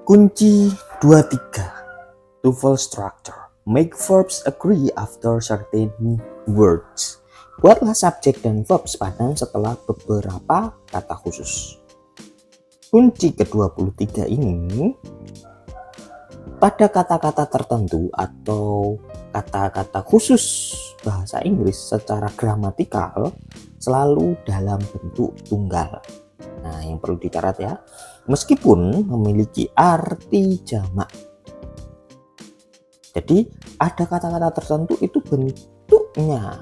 Kunci 23. Twofold structure. Make verbs agree after certain words. Buatlah subjek dan verb sepadan setelah beberapa kata khusus. Kunci ke-23 ini pada kata-kata tertentu atau kata-kata khusus bahasa Inggris secara gramatikal selalu dalam bentuk tunggal. Nah, yang perlu dicatat ya, meskipun memiliki arti jamak. Jadi ada kata-kata tertentu itu bentuknya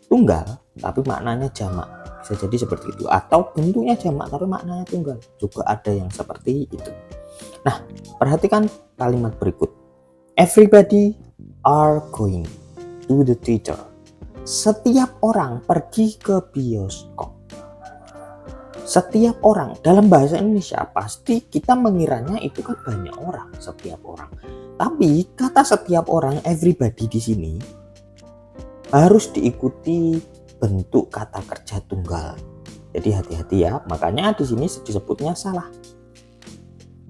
tunggal tapi maknanya jamak. Bisa jadi seperti itu. Atau bentuknya jamak tapi maknanya tunggal. Juga ada yang seperti itu. Nah, perhatikan kalimat berikut. Everybody are going to the theater. Setiap orang pergi ke bioskop. Setiap orang dalam bahasa Indonesia pasti kita mengiranya itu kan banyak orang, setiap orang. Tapi kata setiap orang, everybody di sini harus diikuti bentuk kata kerja tunggal. Jadi hati-hati ya, makanya di sini disebutnya salah.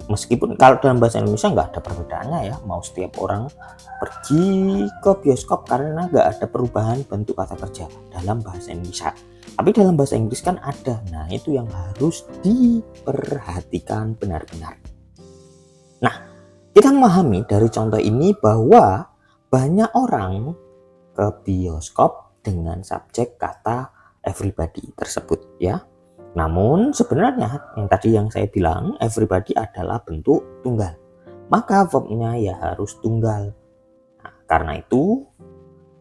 Meskipun kalau dalam bahasa Indonesia nggak ada perbedaannya ya, mau setiap orang pergi ke bioskop karena nggak ada perubahan bentuk kata kerja dalam bahasa Indonesia. Tapi dalam bahasa Inggris kan ada. Nah, itu yang harus diperhatikan benar-benar. Nah, kita memahami dari contoh ini bahwa banyak orang ke bioskop dengan subjek kata everybody tersebut ya. Namun sebenarnya yang tadi yang saya bilang everybody adalah bentuk tunggal. Maka verbnya ya harus tunggal. Nah, karena itu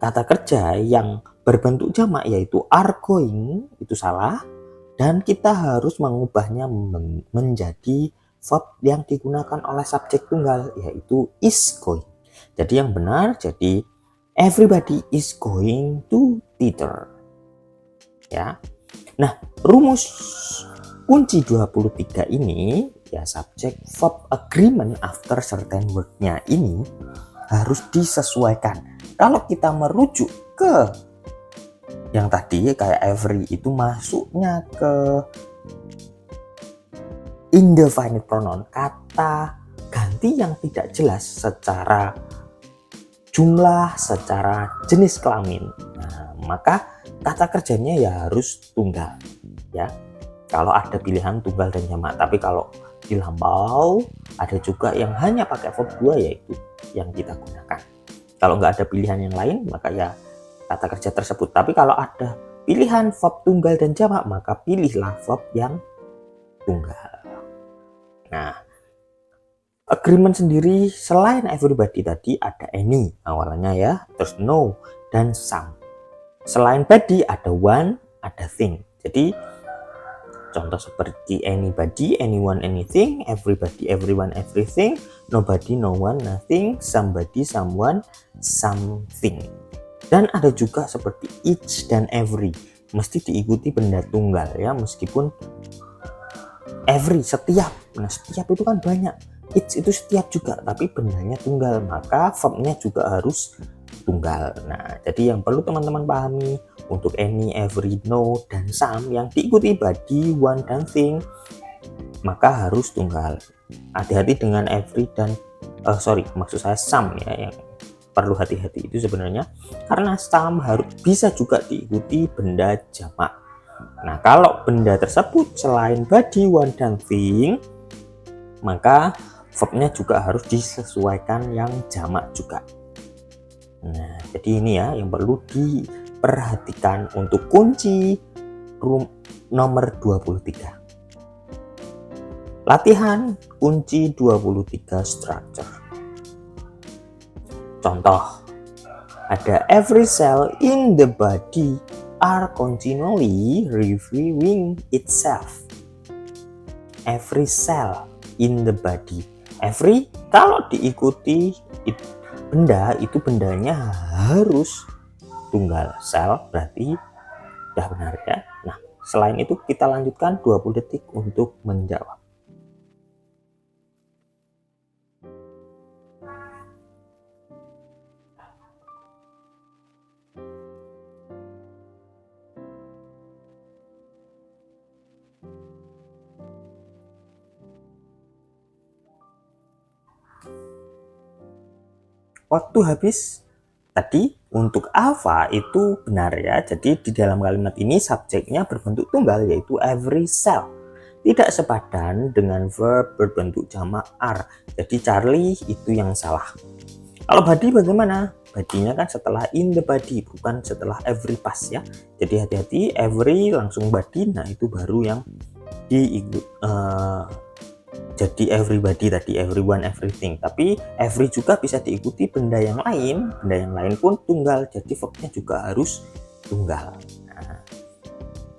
kata kerja yang berbentuk jamak yaitu are going itu salah dan kita harus mengubahnya menjadi verb yang digunakan oleh subjek tunggal yaitu is going. Jadi yang benar jadi everybody is going to theater. Ya. Nah, rumus kunci 23 ini ya subjek verb agreement after certain word-nya ini harus disesuaikan. Kalau kita merujuk ke yang tadi kayak every itu masuknya ke indefinite pronoun, kata ganti yang tidak jelas secara jumlah, secara jenis kelamin. Nah, maka kata kerjanya ya harus tunggal ya. Kalau ada pilihan tunggal dan jamak, tapi kalau di lampau ada juga yang hanya pakai verb 2 yaitu yang kita gunakan. Kalau nggak ada pilihan yang lain maka ya kata kerja tersebut. Tapi kalau ada pilihan verb tunggal dan jamak maka pilihlah verb yang tunggal. Nah, agreement sendiri selain everybody tadi ada any awalnya ya, terus no dan some. Selain body ada one, ada thing. Jadi contoh seperti anybody, anyone, anything, everybody, everyone, everything, nobody, no one, nothing, somebody, someone, something. Dan ada juga seperti each dan every, mesti diikuti benda tunggal ya, meskipun every setiap. Nah, setiap itu kan banyak. Each itu setiap juga, tapi bendanya tunggal, maka verbnya juga harus tunggal. Nah, jadi yang perlu teman-teman pahami untuk any, every, no, dan some yang diikuti body, one, dan thing maka harus tunggal. Hati-hati dengan every dan maksud saya some ya, yang perlu hati-hati itu sebenarnya karena some harus bisa juga diikuti benda jamak. Nah, kalau benda tersebut selain body, one, dan thing maka verbnya juga harus disesuaikan yang jamak juga. Nah, jadi ini ya yang perlu diperhatikan untuk kunci nomor 23. Latihan kunci 23 structure. Contoh, ada every cell in the body are continually reviewing itself. Every cell in the body. Every kalau diikuti benda itu bendanya harus tunggal. Cell berarti sudah benar ya. Nah, selain itu kita lanjutkan 20 detik untuk menjawab. waktu habis. Tadi untuk alpha itu benar ya. Jadi di dalam kalimat ini subjeknya berbentuk tunggal yaitu every cell. Tidak sepadan dengan verb berbentuk jamak are. Jadi Charlie itu yang salah. Kalau body bagaimana? Body-nya kan setelah in the body, bukan setelah every pas ya. Jadi hati-hati, every langsung body, nah itu baru yang jadi everybody tadi, everyone, everything. Tapi every juga bisa diikuti benda yang lain pun tunggal. Jadi verbnya juga harus tunggal. Nah,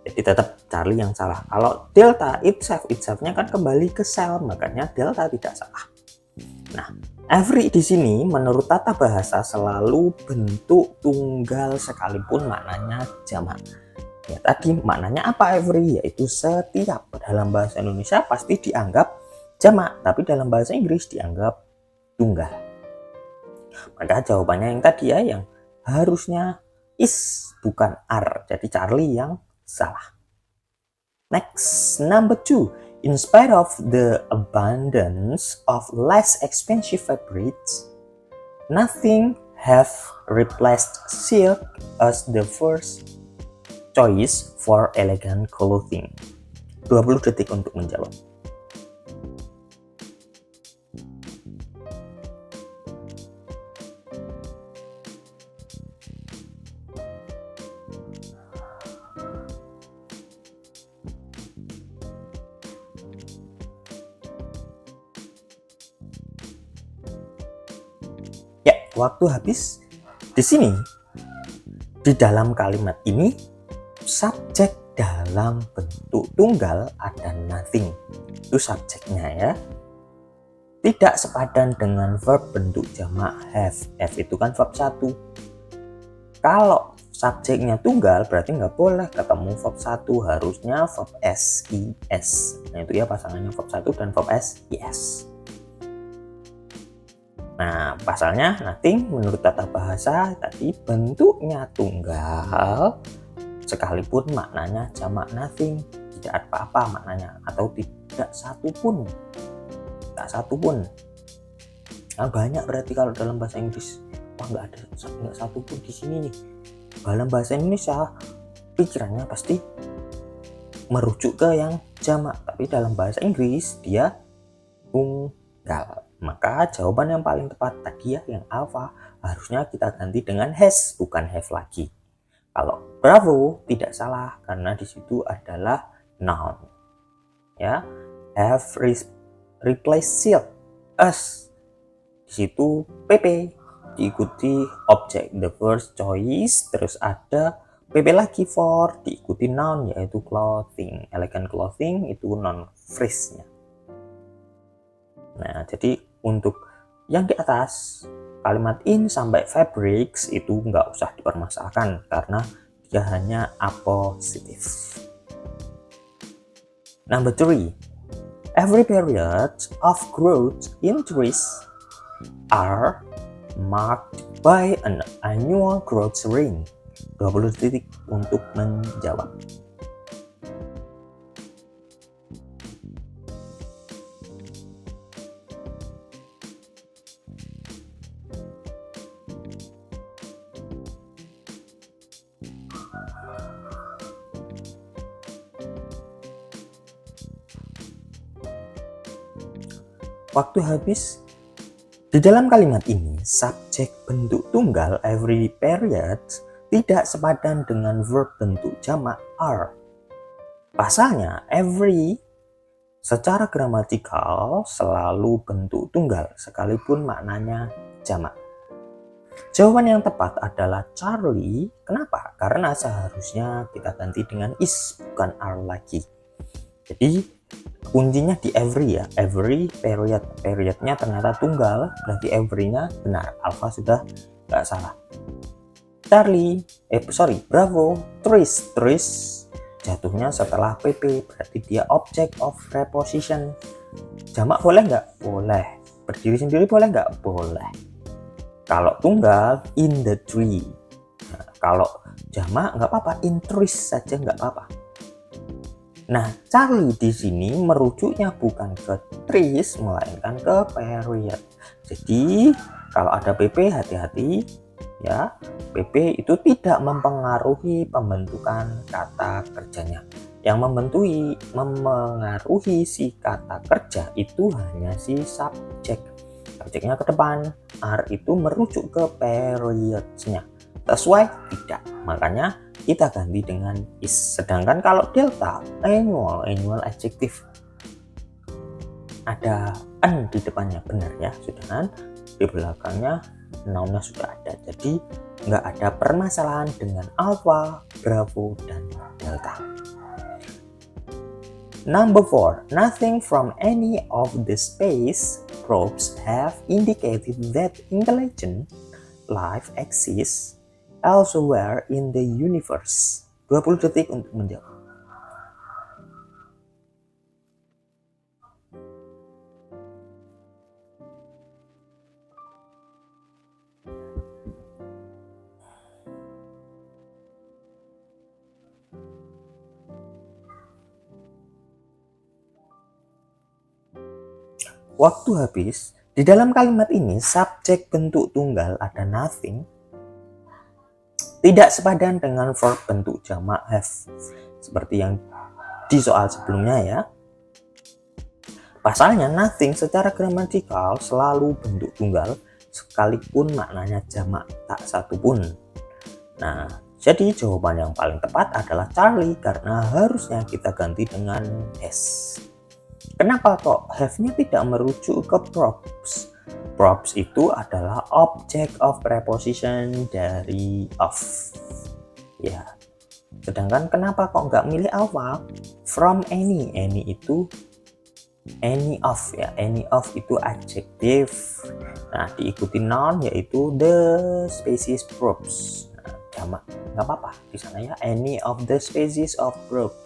jadi tetap Charlie yang salah. Kalau delta, itself-nya kan kembali ke cell, makanya delta tidak salah. Nah, every di sini menurut tata bahasa selalu bentuk tunggal sekalipun maknanya jamak. Ya, tadi maknanya apa every? Yaitu setiap. Dalam bahasa Indonesia pasti dianggap jamak, tapi dalam bahasa Inggris dianggap tunggal. Maka jawabannya yang tadi ya, yang harusnya is bukan are. Jadi Charlie yang salah. Next, number 2. In spite of the abundance of less expensive fabrics, nothing have replaced silk as the first choice for elegant clothing. 20 detik untuk menjawab. Waktu habis. Di sini di dalam kalimat ini subjek dalam bentuk tunggal ada nothing, itu subjeknya ya, tidak sepadan dengan verb bentuk jamak have itu kan verb 1. Kalau subjeknya tunggal berarti nggak boleh ketemu verb 1, harusnya verb SIS. Nah itu ya pasangannya verb 1 dan verb SIS. Nah, pasalnya nothing menurut tata bahasa tadi bentuknya tunggal sekalipun maknanya jamak nothing, tidak apa-apa maknanya, atau tidak satupun. Tak satupun. Nah, banyak berarti kalau dalam bahasa Inggris. Wah, nggak satupun di sini nih. Dalam bahasa Indonesia pikirannya pasti merujuk ke yang jamak, tapi dalam bahasa Inggris dia tunggal. Maka jawaban yang paling tepat tadi ya, yang alpha, harusnya kita ganti dengan has, bukan have lagi. Kalau bravo tidak salah karena di situ adalah noun. Ya, have replaced silk as. Di situ pp diikuti objek the first choice, terus ada pp lagi for diikuti noun yaitu clothing. Elegant clothing itu noun phrase-nya. Nah, jadi untuk yang di atas kalimat in sampai fabrics itu nggak usah dipermasalahkan karena dia hanya apositif. Number 3. Every period of growth in trees are marked by an annual growth ring. 20 detik untuk menjawab. Waktu habis. Di dalam kalimat ini, subjek bentuk tunggal every period tidak sepadan dengan verb bentuk jamak are. Pasalnya, every secara gramatikal selalu bentuk tunggal sekalipun maknanya jamak. Jawaban yang tepat adalah Charlie. Kenapa? Karena seharusnya kita ganti dengan is, bukan are lagi. Jadi kuncinya di every ya, every periodnya ternyata tunggal, berarti every-nya benar, alpha sudah nggak salah. Charlie, bravo, trees jatuhnya setelah pp, berarti dia object of preposition. Jamak boleh nggak? Boleh. Berdiri sendiri boleh nggak? Boleh. Kalau tunggal, in the tree. Nah, kalau jamak nggak apa-apa, in trees saja nggak apa-apa. Nah, Charlie di sini merujuknya bukan ke trees, melainkan ke period. Jadi, Kalau ada PP hati-hati ya, PP itu tidak mempengaruhi pembentukan kata kerjanya. Yang mempengaruhi si kata kerja itu hanya si subjek. Subjeknya ke depan, R itu merujuk ke periodnya. Sesuai tidak, makanya kita ganti dengan is. Sedangkan kalau delta, annual adjektif, ada n di depannya, benar ya, sudah kan, di belakangnya nounnya sudah ada, jadi nggak ada permasalahan dengan alpha, bravo, dan delta. Number 4, nothing from any of the space probes have indicated that intelligent life exists elsewhere in the universe. 20 detik untuk menjawab. Waktu habis. Di dalam kalimat ini, subjek bentuk tunggal ada nothing tidak sepadan dengan verb bentuk jamak have, seperti yang di soal sebelumnya ya. Pasalnya nothing secara gramatikal selalu bentuk tunggal sekalipun maknanya jamak tak satu pun. Nah, jadi jawaban yang paling tepat adalah Charlie, karena harusnya kita ganti dengan has. Kenapa kok have-nya tidak merujuk ke probes? Probes itu adalah object of preposition dari of. Ya. Sedangkan kenapa kok nggak milih alpha? From any itu any of ya. Any of itu adjective. Nah, diikuti noun yaitu the species probes. Nah, jamak nggak apa-apa di sana ya. Any of the species of probes.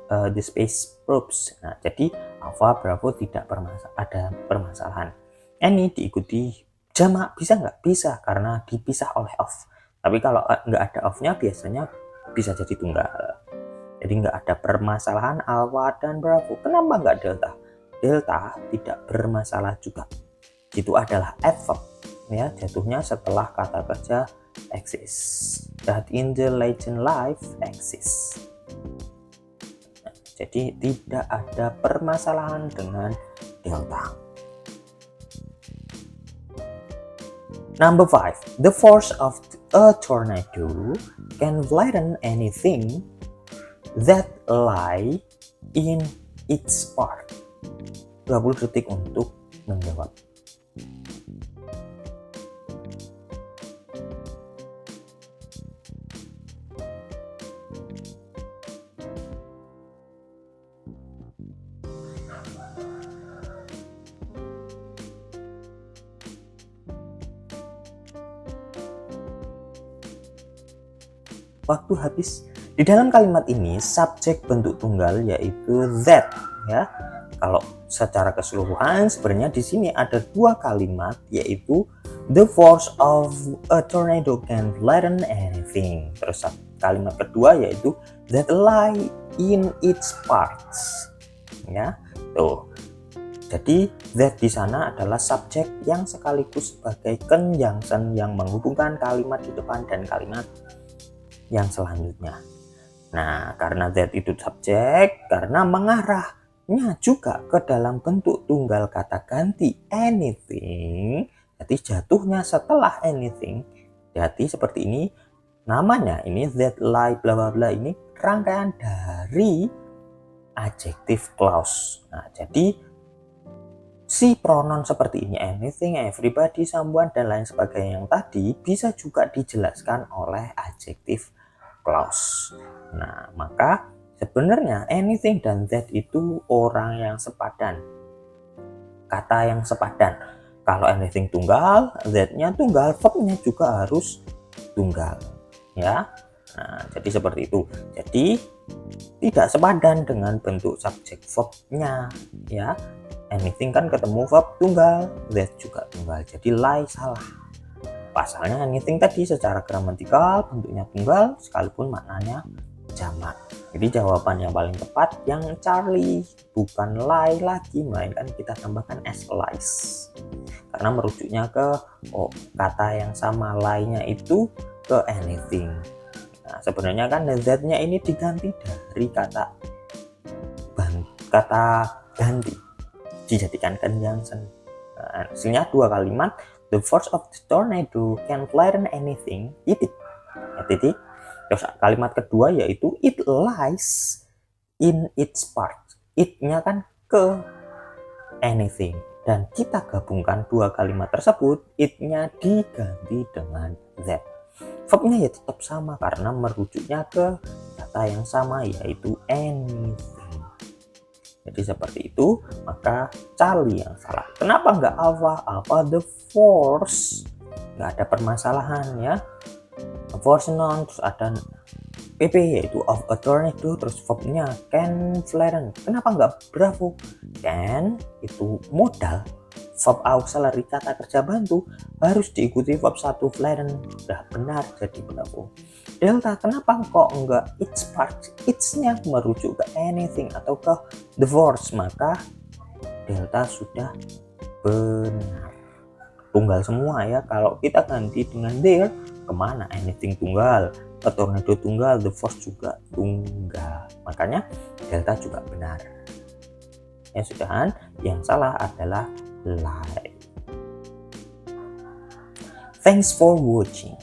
The space probes. Nah, jadi alpha, bravo tidak ada permasalahan. Any diikuti jamak bisa nggak? Bisa, karena dipisah oleh of. Tapi kalau nggak ada of-nya biasanya bisa jadi tunggal. Jadi nggak ada permasalahan alpha dan bravo. Kenapa nggak delta? Delta tidak bermasalah juga. Itu adalah adverb ya, jatuhnya setelah kata kerja exists. That in the legend life exists. Jadi tidak ada permasalahan dengan delta. Number 5, the force of a tornado can flatten anything that lie in its path. 20 detik untuk menjawab. Waktu habis. Di dalam kalimat ini subjek bentuk tunggal yaitu that ya. Kalau secara keseluruhan sebenarnya di sini ada dua kalimat yaitu the force of a tornado can flatten anything. Terus kalimat kedua yaitu that lie in its parts. Ya. Tuh. Jadi that di sana adalah subjek yang sekaligus sebagai conjunction yang menghubungkan kalimat di depan dan kalimat yang selanjutnya. Nah, karena that itu subjek, karena mengarahnya juga ke dalam bentuk tunggal kata ganti anything, jadi jatuhnya setelah anything, jadi seperti ini, namanya ini that lie bla bla bla, ini rangkaian dari adjective clause. Nah, jadi si pronoun seperti ini, anything, everybody, someone, dan lain sebagainya yang tadi bisa juga dijelaskan oleh adjective clause. Nah, maka sebenarnya anything dan that itu orang yang sepadan, kata yang sepadan. Kalau anything tunggal, that-nya tunggal, verb-nya juga harus tunggal ya. Nah, jadi seperti itu. Jadi tidak sepadan dengan bentuk subjek verb-nya ya. Anything kan ketemu verb tunggal, that juga tunggal, jadi lie salah. Pasalnya anything tadi secara gramatikal bentuknya tunggal sekalipun maknanya jamak. Jadi jawaban yang paling tepat yang Charlie, bukan lie lagi, melainkan kita tambahkan as lies. Karena merujuknya ke kata yang sama, lie-nya itu ke anything. Nah, sebenarnya kan z-nya ini diganti dari kata ganti, dijadikan conjunction. Nah, hasilnya dua kalimat, the force of the tornado can flatten anything, titik. Terus kalimat kedua yaitu it lies in its part. It-nya kan ke anything, dan kita gabungkan dua kalimat tersebut, it-nya diganti dengan that. Verb-nya ya tetap sama karena merujuknya ke kata yang sama yaitu anything. Jadi seperti itu, maka Charlie yang salah. Kenapa nggak Alpha the force? Nggak ada permasalahan ya. Force noun, terus ada PP yaitu of a tornado, terus verbnya can flatten. Kenapa nggak bravo? Can itu modal, verb auxiliary kata kerja bantu harus diikuti verb satu flatten, udah benar jadi bravo. Delta, kenapa kok enggak its part? Its-nya merujuk ke anything atau ke the force, maka delta sudah benar. Tunggal semua ya, kalau kita ganti dengan there, kemana? Anything tunggal, a tornado tunggal, the force juga tunggal, makanya delta juga benar. Ya sudahan, yang salah adalah lie. Thanks for watching.